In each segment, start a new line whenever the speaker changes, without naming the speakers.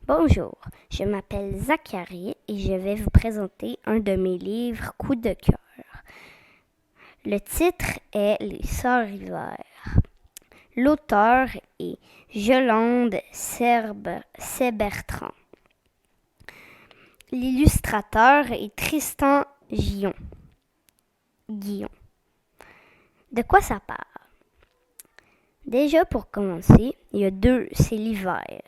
Bonjour, je m'appelle Zachary et je vais vous présenter un de mes livres coup de cœur. Le titre est Les Sœurs Hiver. L'auteur est Yolande Sebertrand. L'illustrateur est Tristan Guillon. De quoi ça parle? Déjà pour commencer, c'est l'hiver.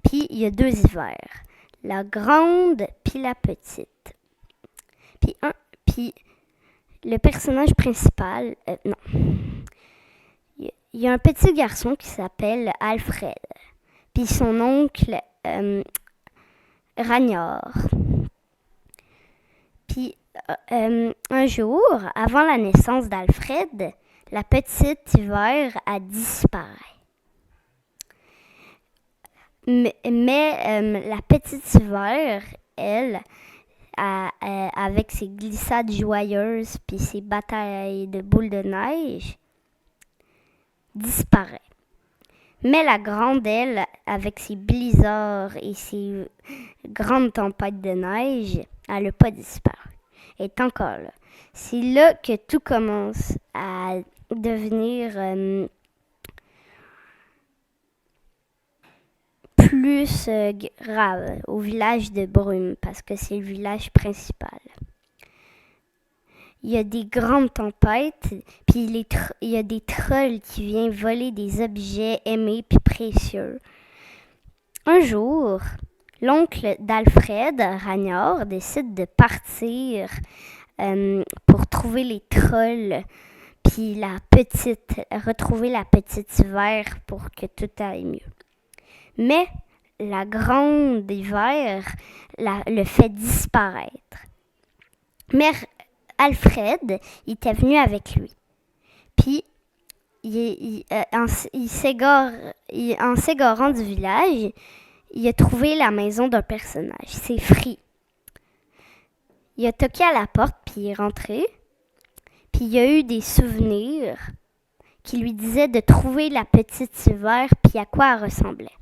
Puis il y a deux hivers, la grande puis la petite. Puis le personnage principal, il y a un petit garçon qui s'appelle Alfred. Puis son oncle Ragnard. Puis un jour, avant la naissance d'Alfred, la petite hiver a disparu. Mais la petite hiver, elle, avec ses glissades joyeuses puis ses batailles de boules de neige, disparaît. Mais la grande, elle, avec ses blizzards et ses grandes tempêtes de neige, elle n'a pas disparu. Elle est encore là. C'est là que tout commence à devenir plus grave au village de Brume, parce que c'est le village principal. Il y a des grandes tempêtes, puis il y a des trolls qui viennent voler des objets aimés puis précieux. Un jour, l'oncle d'Alfred, Ragnard, décide de partir pour trouver les trolls, puis retrouver la petite hiver pour que tout aille mieux. Mais la grande hiver le fait disparaître. Mais Alfred, il était venu avec lui. Puis, en s'égarant du village, il a trouvé la maison d'un personnage. C'est Free. Il a toqué à la porte, puis il est rentré. Puis, il a eu des souvenirs qui lui disaient de trouver la petite hiver, puis à quoi elle ressemblait.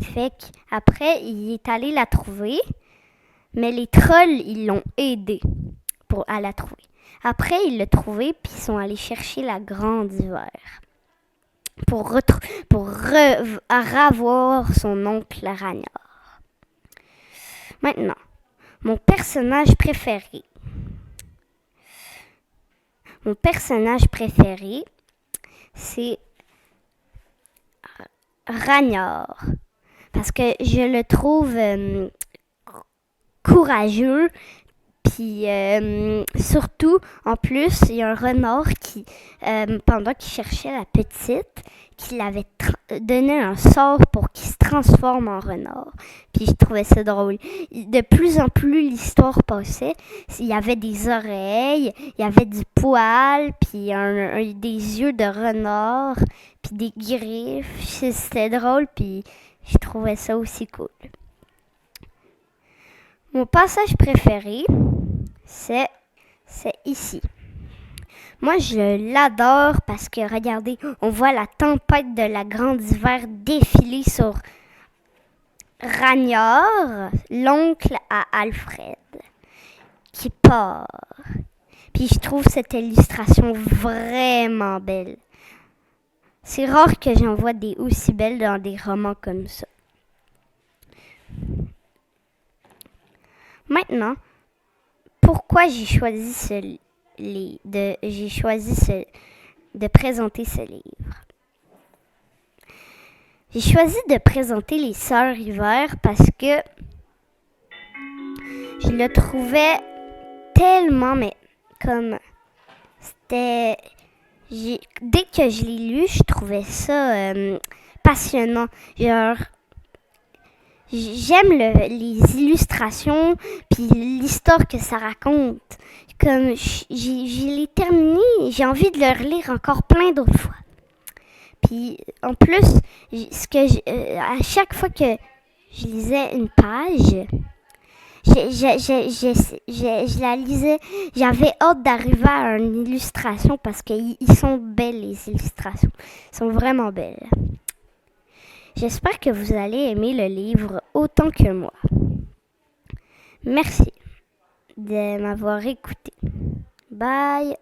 Fait qu'après, il est allé la trouver, mais les trolls, ils l'ont aidé à la trouver. Après, il l'a trouvée, puis ils sont allés chercher la grande hiver pour ravoir son oncle Ragnard. Maintenant, mon personnage préféré. Mon personnage préféré, c'est Ragnard. Parce que je le trouve courageux. Puis surtout, en plus, il y a un renard qui, pendant qu'il cherchait la petite, qu'il avait donné un sort pour qu'il se transforme en renard. Puis je trouvais ça drôle. De plus en plus, l'histoire passait. Il y avait des oreilles, il y avait du poil, puis des yeux de renard, puis des griffes. C'était drôle, puis je trouvais ça aussi cool. Mon passage préféré, c'est ici. Moi, je l'adore parce que, regardez, on voit la tempête de la grande hiver défiler sur Ragnard, l'oncle à Alfred, qui part. Puis je trouve cette illustration vraiment belle. C'est rare que j'en vois des aussi belles dans des romans comme ça. Maintenant, pourquoi j'ai choisi de présenter ce livre? J'ai choisi de présenter Les Sœurs Hiver parce que je le trouvais tellement, mais comme c'était... Dès que je l'ai lu, je trouvais ça passionnant. Genre, j'aime les illustrations puis l'histoire que ça raconte. Comme je l'ai terminé, j'ai envie de le relire encore plein d'autres fois. Puis en plus, à chaque fois que je lisais une page, je la lisais. J'avais hâte d'arriver à une illustration parce qu'ils sont belles, les illustrations. Ils sont vraiment belles. J'espère que vous allez aimer le livre autant que moi. Merci de m'avoir écouté. Bye!